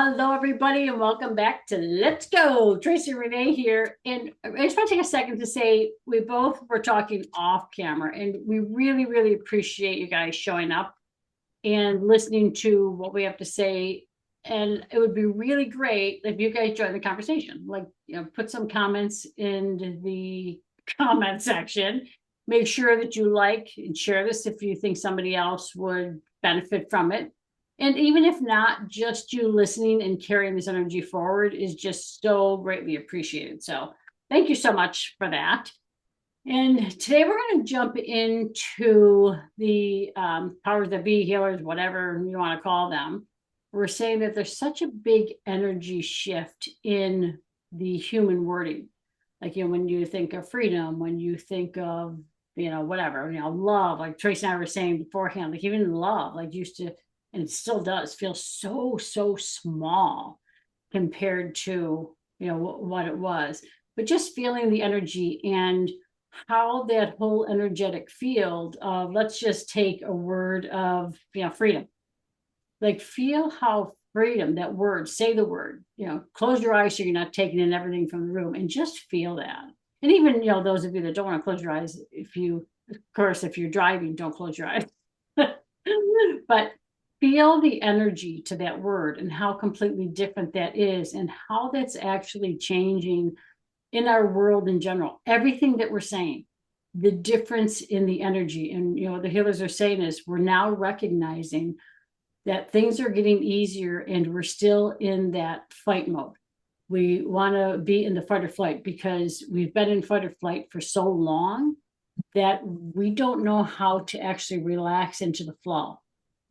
Hello, everybody, and welcome back to Let's Go. Tracy and Renaé here. And I just want to take a second to say we both were talking off camera, and we really, really appreciate you guys showing up and listening to what we have to say. And it would be really great if you guys join the conversation. Like, put some comments in the comment section. Make sure that you like and share this if you think somebody else would benefit from it. And even if not, just you listening and carrying this energy forward is just so greatly appreciated. So thank you so much for that. And today we're going to jump into the powers that be, healers, whatever you want to call them. We're saying that there's such a big energy shift in the human wording. Like, when you think of freedom, when you think of, whatever, love, like Tracy and I were saying beforehand, like even love, like used to, and it still does feel so, so small compared to, what it was. But just feeling the energy and how that whole energetic field of, let's just take a word of, freedom. Like, feel how freedom, that word, say the word, close your eyes so you're not taking in everything from the room, and just feel that. And even, those of you that don't want to close your eyes, of course, if you're driving, don't close your eyes. But feel the energy to that word and how completely different that is, and how that's actually changing in our world in general. Everything that we're saying, the difference in the energy. And, the healers are saying is we're now recognizing that things are getting easier and we're still in that fight mode. We want to be in the fight or flight because we've been in fight or flight for so long that we don't know how to actually relax into the flow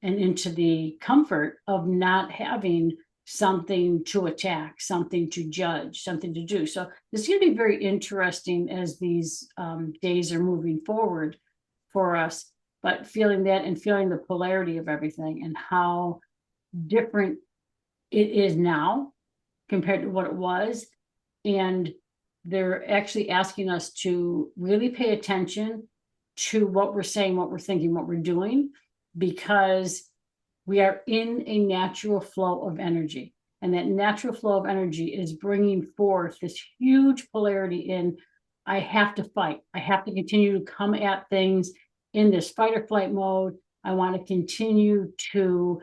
and into the comfort of not having something to attack, something to judge, something to do. So this is going to be very interesting as these days are moving forward for us, but feeling that and feeling the polarity of everything and how different it is now compared to what it was. And they're actually asking us to really pay attention to what we're saying, what we're thinking, what we're doing, because we are in a natural flow of energy. And that natural flow of energy is bringing forth this huge polarity in, I have to fight. I have to continue to come at things in this fight or flight mode. I want to continue to,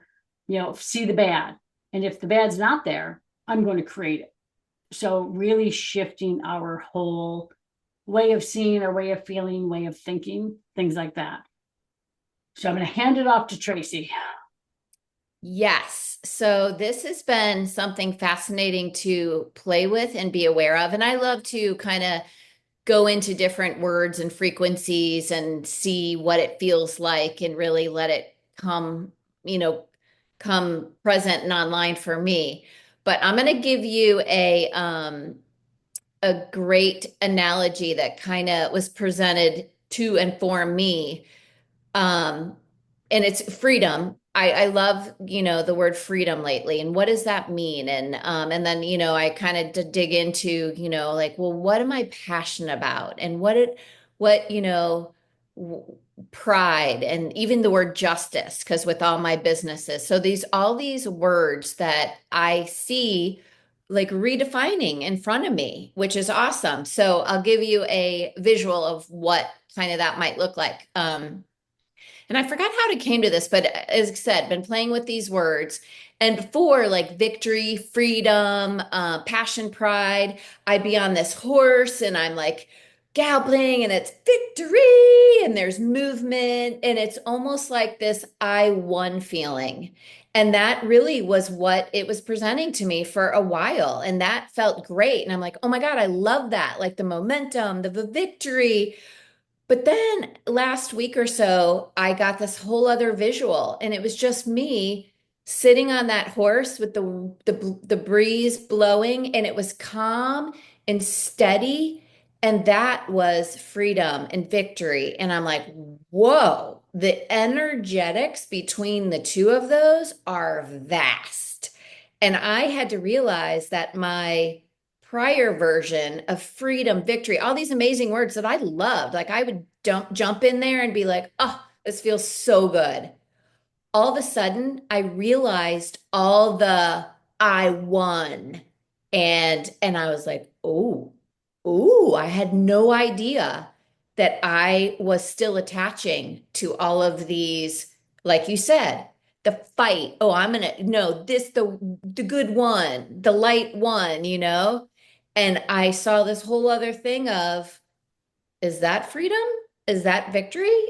see the bad. And if the bad's not there, I'm going to create it. So really shifting our whole way of seeing, our way of feeling, way of thinking, things like that. So I'm going to hand it off to Tracy. Yes. So this has been something fascinating to play with and be aware of. And I love to kind of go into different words and frequencies and see what it feels like and really let it come, come present and online for me. But I'm going to give you a great analogy that kind of was presented to and for me, and it's freedom. I love, the word freedom lately. And what does that mean? And then, I kind of dig into, like, well, what am I passionate about? And what, pride, and even the word justice, because with all my businesses. So all these words that I see like redefining in front of me, which is awesome. So I'll give you a visual of what kind of that might look like. And I forgot how it came to this, but as I said, been playing with these words. And for like victory, freedom, passion, pride, I'd be on this horse and I'm like galloping and it's victory and there's movement. And it's almost like this I won feeling. And that really was what it was presenting to me for a while. And that felt great. And I'm like, oh my God, I love that. Like the momentum, the victory. But then last week or so, I got this whole other visual, and it was just me sitting on that horse with the breeze blowing, and it was calm and steady, and that was freedom and victory. And I'm like, whoa, the energetics between the two of those are vast. And I had to realize that my prior version of freedom, victory, all these amazing words that I loved. Like I would jump in there and be like, oh, this feels so good. All of a sudden, I realized all the I won. And I was like, oh, I had no idea that I was still attaching to all of these, like you said, the fight. Oh, I'm gonna no, this the good one, the light one, you know? And I saw this whole other thing of, is that freedom? Is that victory?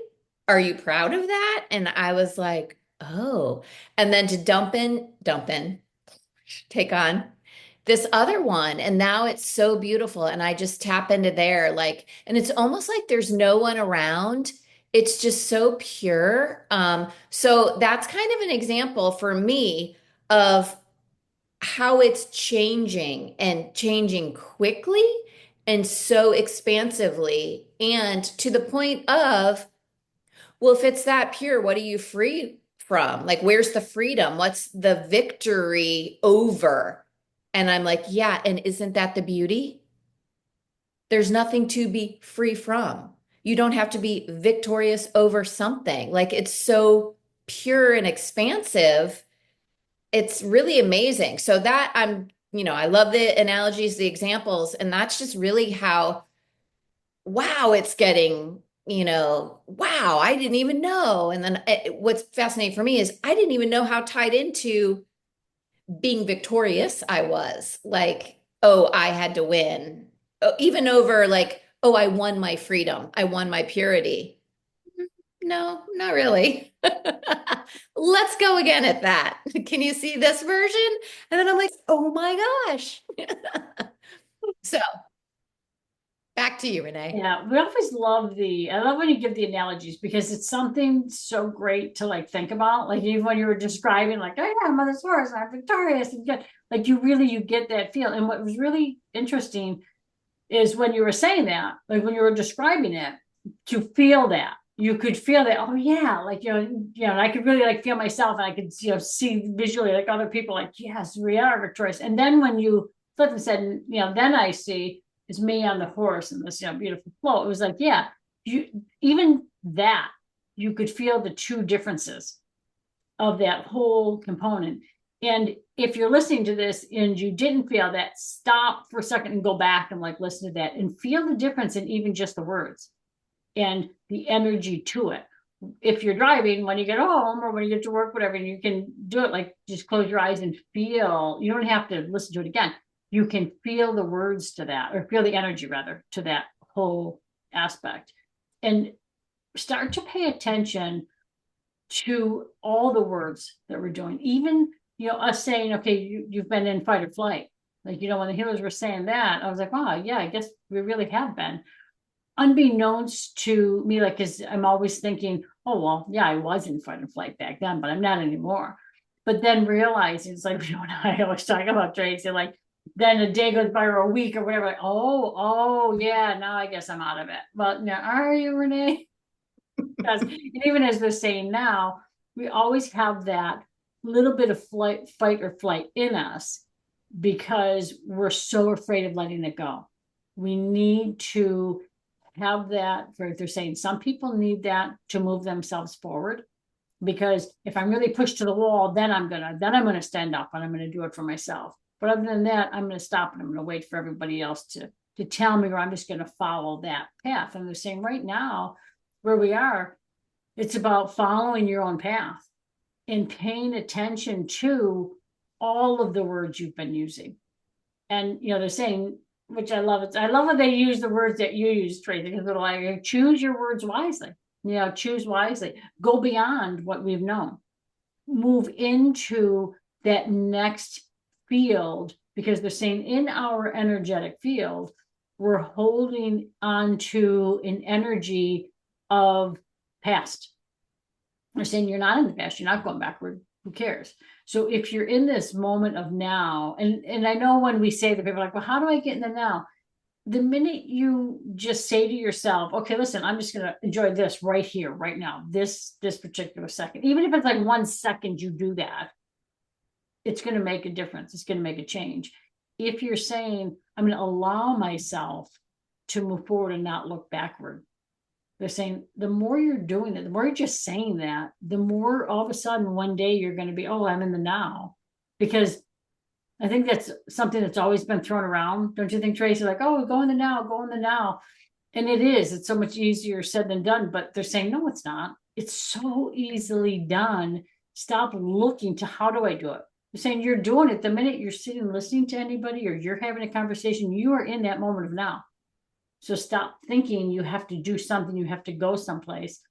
Are you proud of that? And I was like, oh. And then to dump in, take on this other one. And now it's so beautiful. And I just tap into there, like, and it's almost like there's no one around. It's just so pure. So that's kind of an example for me of how it's changing and changing quickly and so expansively, and to the point of, well, if it's that pure, what are you free from? Like, where's the freedom? What's the victory over? And I'm like, yeah, and isn't that the beauty? There's nothing to be free from. You don't have to be victorious over something. Like, it's so pure and expansive. It's really amazing. So that I love the analogies, the examples, and that's just really how, wow, it's getting, wow, I didn't even know. And then what's fascinating for me is I didn't even know how tied into being victorious I was. Like, oh, I had to win. Oh, even over like, oh, I won my freedom. I won my purity. No, not really. Let's go again at that. Can you see this version? And then I'm like, oh my gosh. So back to you, Renaé. Yeah, we always love I love when you give the analogies because it's something so great to like think about. Like even when you were describing, like, oh yeah, Mother's horse, I'm victorious, and get like you get that feel. And what was really interesting is when you were saying that, like when you were describing it, to feel that. You could feel that, oh yeah, like and I could really like feel myself, and I could see visually like other people like, yes, we are victorious. And then when you flipped and said, then I see is me on the horse and this beautiful flow. It was like, yeah, you even that you could feel the two differences of that whole component. And if you're listening to this and you didn't feel that, stop for a second and go back and like listen to that and feel the difference in even just the words and the energy to it. If you're driving, when you get home or when you get to work, whatever, and you can do it, like just close your eyes and feel. You don't have to listen to it again. You can feel the words to that, or feel the energy rather to that whole aspect, and start to pay attention to all the words that we're doing. Even us saying, okay, you've been in fight or flight. Like when the healers were saying that, I was like, wow, yeah, I guess we really have been. Unbeknownst to me, like, because I'm always thinking, oh, well, yeah, I was in fight and flight back then, but I'm not anymore. But then realizing it's like, I always talk about Tracy, like, then a day goes by or a week or whatever, like, oh, yeah, now I guess I'm out of it. Well, now, are you, Renaé? Because even as they're saying now, we always have that little bit of fight or flight in us because we're so afraid of letting it go. We need to have that for, they're saying some people need that to move themselves forward, because if I'm really pushed to the wall, then I'm gonna stand up and I'm gonna do it for myself. But other than that, I'm gonna stop and I'm gonna wait for everybody else to tell me, or I'm just gonna follow that path. And they're saying right now where we are, it's about following your own path and paying attention to all of the words you've been using. And they're saying, which I love it. I love when they use the words that you use, Tracy, because they're like, choose your words wisely. Choose wisely. Go beyond what we've known. Move into that next field, because they're saying in our energetic field, we're holding on to an energy of past. They're saying you're not in the past, you're not going backward. Who cares? So if you're in this moment of now, and I know when we say that, people are like, well, how do I get in the now? The minute you just say to yourself, okay, listen, I'm just going to enjoy this right here, right now, this particular second, even if it's like 1 second you do that, it's going to make a difference. It's going to make a change. If you're saying, I'm going to allow myself to move forward and not look backward, they're saying the more you're doing it, the more you're just saying that, the more all of a sudden one day you're going to be, oh, I'm in the now. Because I think that's something that's always been thrown around. Don't you think, Tracy? Like, oh, go in the now, go in the now. And it is, it's so much easier said than done, but they're saying, no, it's not. It's so easily done. Stop looking to how do I do it? They're saying you're doing it the minute you're sitting listening to anybody or you're having a conversation, you are in that moment of now. So stop thinking you have to do something, you have to go someplace.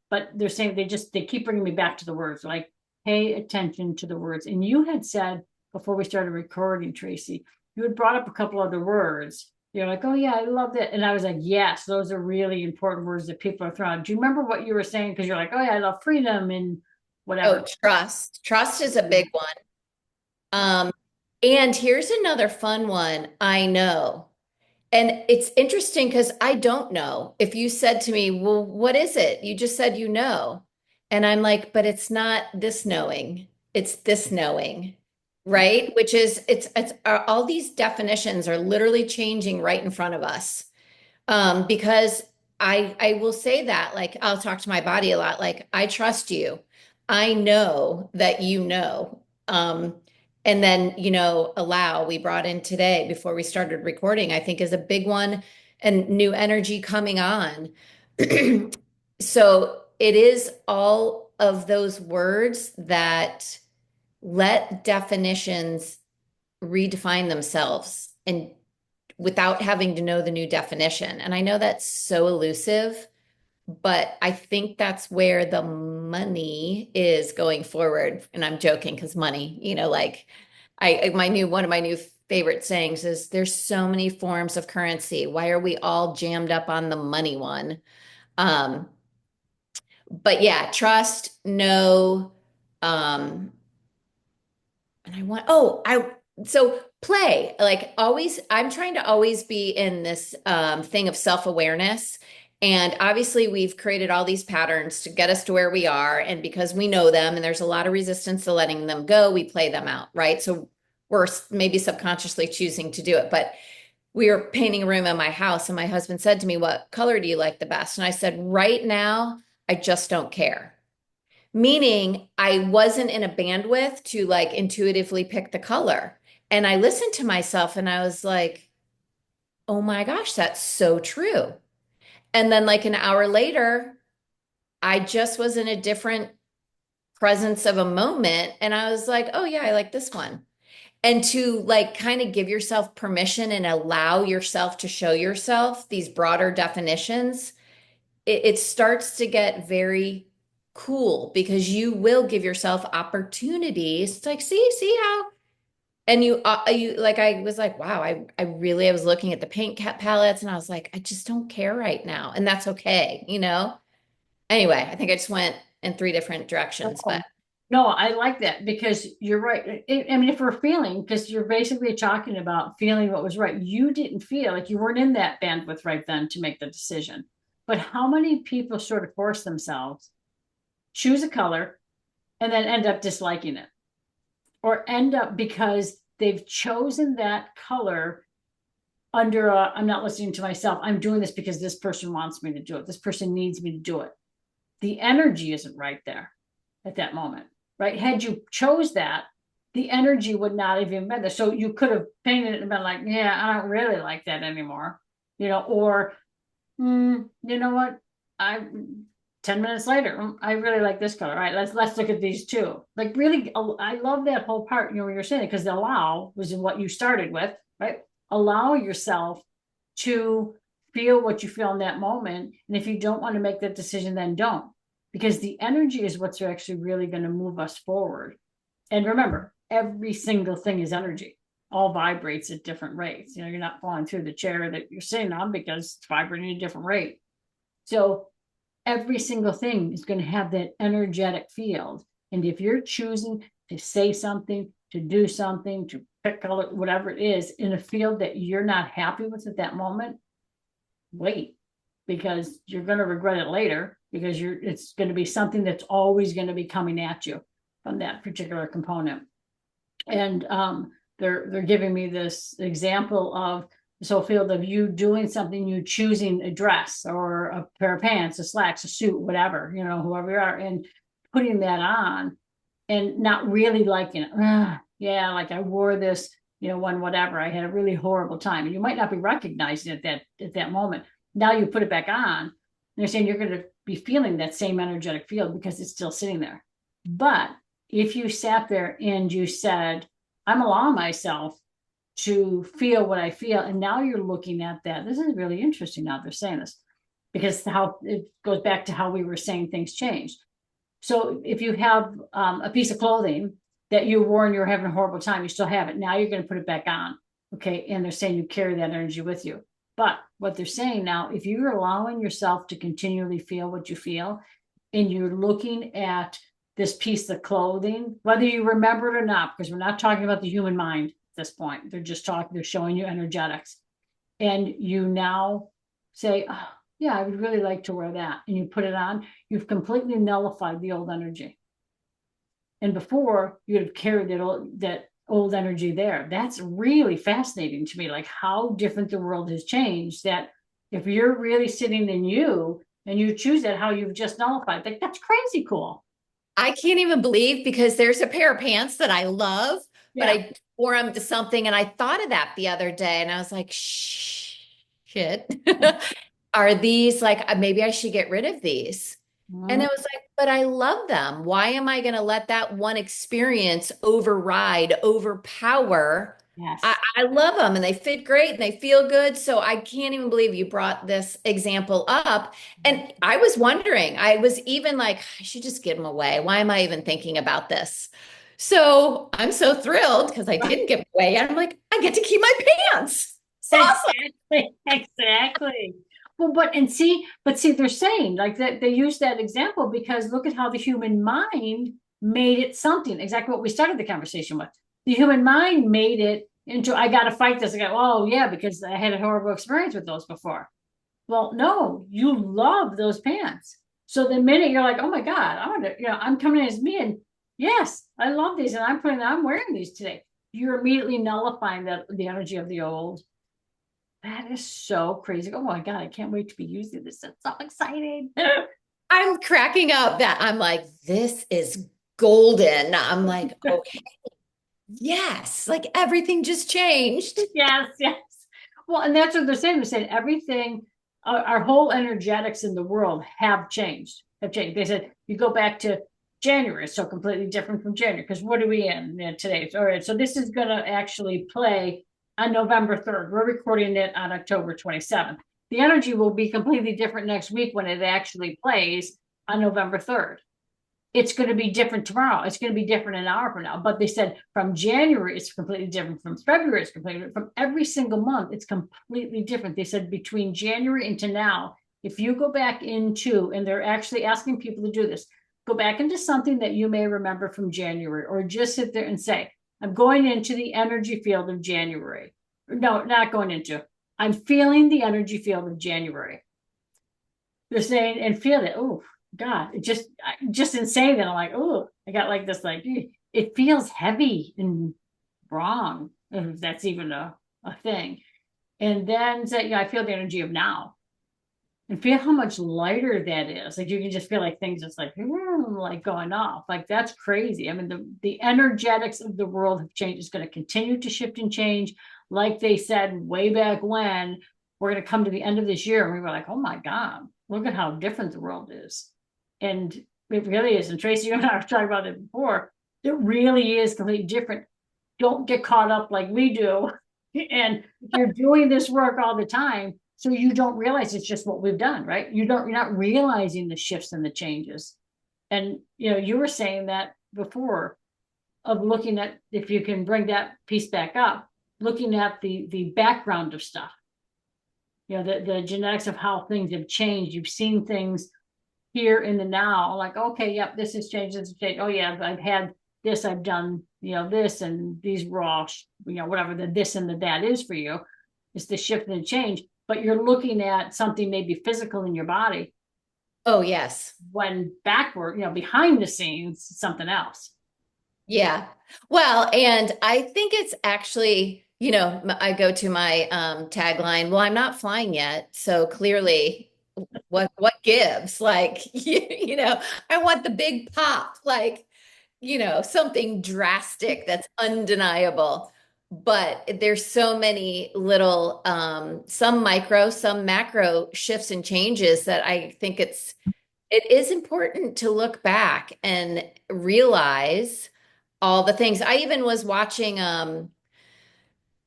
But they're saying they keep bringing me back to the words, like pay attention to the words. And you had said before we started recording, Tracy, you had brought up a couple other words. You're like, oh yeah, I love that. And I was like, yes, those are really important words that people are throwing. Do you remember what you were saying? Because you're like, oh yeah, I love freedom and Oh, whatever. trust. Trust is a big one. And here's another fun one. I know. And it's interesting because I don't know. If you said to me, well, what is it? You just said you know. And I'm like, but it's not this knowing. It's this knowing, right? Which is it's all these definitions are literally changing right in front of us. Because I will say that, like, I'll talk to my body a lot, like, I trust you. I know that you know. And then, allow, we brought in today before we started recording, I think is a big one, and new energy coming on. So it is all of those words that let definitions redefine themselves and without having to know the new definition. And I know that's so elusive, but I think that's where the money is going forward. And I'm joking because money, like one of my new favorite sayings is there's so many forms of currency. Why are we all jammed up on the money one? Um, but yeah, trust, no, and I want, so play, like always, I'm trying to always be in this thing of self-awareness. And obviously, we've created all these patterns to get us to where we are. And because we know them and there's a lot of resistance to letting them go, we play them out, right? So we're maybe subconsciously choosing to do it. But we were painting a room in my house, and my husband said to me, what color do you like the best? And I said, right now, I just don't care. Meaning I wasn't in a bandwidth to like intuitively pick the color. And I listened to myself and I was like, oh my gosh, that's so true. And then like an hour later, I just was in a different presence of a moment and I was like, oh yeah, I like this one. And to like kind of give yourself permission and allow yourself to show yourself these broader definitions, it starts to get very cool because you will give yourself opportunities. It's like, see how, and you like, I was like, wow, I was looking at the paint palettes and I was like, I just don't care right now. And that's okay. Anyway, I think I just went in three different directions, but No, I like that because you're right. I mean, if we're feeling, because you're basically talking about feeling what was right, you didn't feel like you weren't in that bandwidth right then to make the decision. But how many people sort of force themselves, choose a color, and then end up disliking it, or end up because they've chosen that color under I'm not listening to myself. I'm doing this because this person wants me to do it. This person needs me to do it. The energy isn't right there at that moment, right? Had you chose that, the energy would not have even been there. So you could have painted it and been like, yeah, I don't really like that anymore, or, you know what? I 10 minutes later, I really like this color. All right, let's look at these two. Like really, I love that whole part, where you're saying it, because the allow was what you started with, right? Allow yourself to feel what you feel in that moment. And if you don't want to make that decision, then don't. Because the energy is what's actually really going to move us forward. And remember, every single thing is energy. All vibrates at different rates. You're not falling through the chair that you're sitting on because it's vibrating at a different rate. So every single thing is going to have that energetic field. And if you're choosing to say something, to do something, to pick color, whatever it is, in a field that you're not happy with at that moment, wait, because you're going to regret it later, because it's going to be something that's always going to be coming at you from that particular component. And they're giving me this example of this whole field of you doing something, you choosing a dress or a pair of pants, a slacks, a suit, whatever, whoever you are, and putting that on and not really liking it. yeah, like I wore this, when whatever, I had a really horrible time. And you might not be recognizing it at that moment. Now you put it back on, and they're saying you're going to be feeling that same energetic field because it's still sitting there. But if you sat there and you said, I'm allowing myself to feel what I feel, and now you're looking at that. This is really interesting now they're saying this, because how it goes back to how we were saying things changed. So if you have a piece of clothing that you wore and you're having a horrible time, you still have it. Now you're going to put it back on. Okay. And they're saying you carry that energy with you. But what they're saying now, if you're allowing yourself to continually feel what you feel, and you're looking at this piece of clothing, whether you remember it or not, because we're not talking about the human mind at this point. They're just talking, they're showing you energetics. And you now say, oh, yeah, I would really like to wear that. And you put it on, you've completely nullified the old energy. And before you'd have carried that old energy there. That's really fascinating to me, like how different the world has changed. That if you're really sitting in you and you choose that, how you've just nullified, like that's crazy cool. I can't even believe because there's a pair of pants that I love, but Yeah. I wore them to something and I thought of that the other day and I was like, shit. Are these like, maybe I should get rid of these? And Mhm. I was like, but I love them. Why am I going to let that one experience override, overpower? Yes. I love them and they fit great and they feel good. So I can't even believe you brought this example up. And I was wondering, I was even like, I should just give them away. Why am I even thinking about this? So I'm so thrilled because I didn't give them away. And I'm like, I get to keep my pants. It's awesome. Exactly. Exactly. Well, but see, they're saying like that they use that example because look at how the human mind made it something, exactly what we started the conversation with. The human mind made it into, I gotta fight this. I go, oh yeah, because I had a horrible experience with those before. Well, no, you love those pants. So the minute you're like, oh my God, I'm coming as me, and yes, I love these, and I'm wearing these today. You're immediately nullifying the energy of the old. That is so crazy. Oh my God, I can't wait to be using this. It's so exciting. I'm cracking up that I'm like, this is golden. I'm like, okay, yes, like everything just changed. Yes, yes. Well, and that's what they're saying. They're saying everything, our whole energetics in the world have changed. Have changed. They said you go back to January, so completely different from January. Because what are we in today? All right, so this is going to actually play on November 3rd. We're recording it on October 27th. The energy will be completely different next week when it actually plays on November 3rd. It's going to be different tomorrow. It's going to be different an hour from now. But they said from January, it's completely different. From February, it's completely different. From every single month, it's completely different. They said between January into now, if you go back into, and they're actually asking people to do this, go back into something that you may remember from January, or just sit there and say, I'm going into the energy field of January. No, not going into. I'm feeling the energy field of January. They're saying and feel it. Oh God, it just insane that I'm like, oh, I got like this, like it feels heavy and wrong, if that's even a thing. And then say, I feel the energy of now. And feel how much lighter that is. Like you can just feel like things just like going off. Like that's crazy. I mean, the energetics of the world have changed. It's going to continue to shift and change. Like they said way back when, we're going to come to the end of this year and we were like, oh my God, look at how different the world is. And it really is. And Tracy, you and I were talking about it before. It really is completely different. Don't get caught up like we do. And you're doing this work all the time, so you don't realize it's just what we've done, right? You're not realizing the shifts and the changes. And you were saying that before, of looking at, if you can bring that piece back up, looking at the background of stuff, the genetics of how things have changed. You've seen things here in the now, like, okay, yep, this has changed, this has changed. Oh yeah, I've had this, I've done, this, and these were all, whatever the this and the that is for you. It's the shift and the change, but you're looking at something maybe physical in your body, Oh, yes. when backward, behind the scenes, something else. Yeah. Well, and I think it's actually, I go to my tagline, well, I'm not flying yet. So clearly what gives? Like, I want the big pop. Like, something drastic that's undeniable. But there's so many little, some micro, some macro shifts and changes that I think it is important to look back and realize all the things. I even was watching on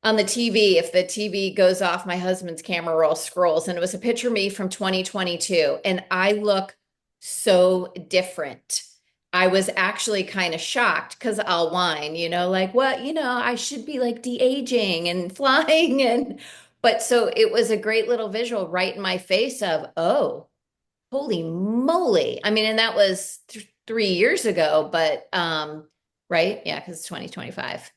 the TV, if the TV goes off, my husband's camera roll scrolls, and it was a picture of me from 2022, and I look so different. I was actually kind of shocked because I'll whine, like, what, I should be like de-aging and flying but so it was a great little visual right in my face of, oh, holy moly. I mean, and that was 3 years ago, but right? Yeah, because it's 2025.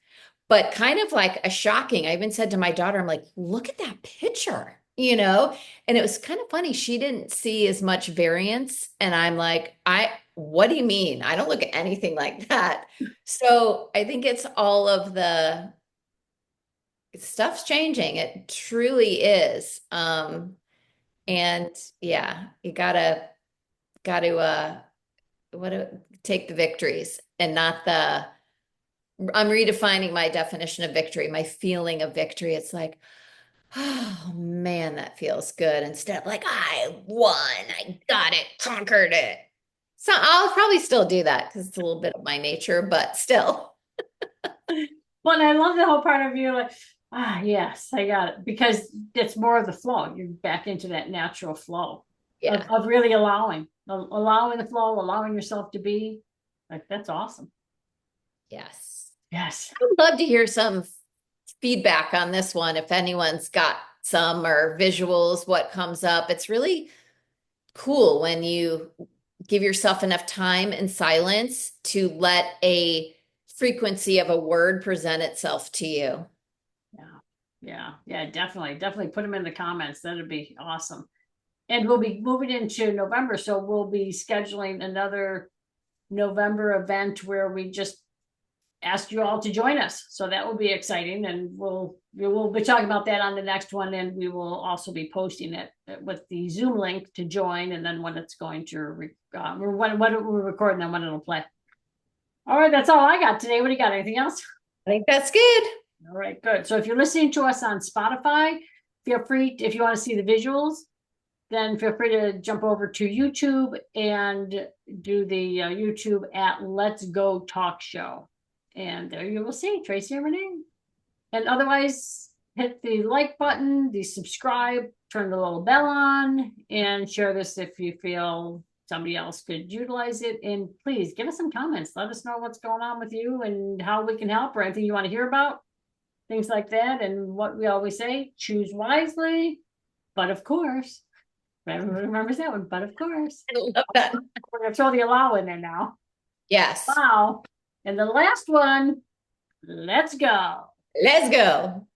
But kind of like a shocking. I even said to my daughter, I'm like, look at that picture. And it was kind of funny. She didn't see as much variance. And I'm like, what do you mean? I don't look at anything like that. So I think it's all of the stuff's changing. It truly is. And yeah, you gotta take the victories and not I'm redefining my definition of victory, my feeling of victory. It's like, oh man, that feels good. Instead of like, I won, I got it, conquered it. So I'll probably still do that because it's a little bit of my nature, but still. Well, and I love the whole part of you, like, yes, I got it, because it's more of the flow. You're back into that natural flow Yeah. of really allowing the flow, allowing yourself to be. Like, that's awesome. Yes. Yes. I'd love to hear some feedback on this one. If anyone's got some or visuals, what comes up. It's really cool when you give yourself enough time and silence to let a frequency of a word present itself to you. Yeah, definitely put them in the comments. That'd be awesome. And we'll be moving into November, so we'll be scheduling another November event where we just ask you all to join us. So that will be exciting, and we'll be talking about that on the next one, and we will also be posting it with the Zoom link to join, and then when it's going to when we're recording and when it'll play. All right, that's all I got today. What do you got? Anything else? I think that's good. All right, good. So if you're listening to us on Spotify, feel free, if you want to see the visuals, then feel free to jump over to YouTube and do the YouTube at Let's Go Talk Show. And there you will see Tracy and Renaé. And otherwise, hit the like button, the subscribe, turn the little bell on, and share this if you feel somebody else could utilize it. And please give us some comments. Let us know what's going on with you and how we can help, or anything you want to hear about, things like that. And what we always say, choose wisely, but of course, everyone remembers that one, but of course. I love that. We're going to throw the allow in there now. Yes. Wow. And the last one, let's go. Let's go.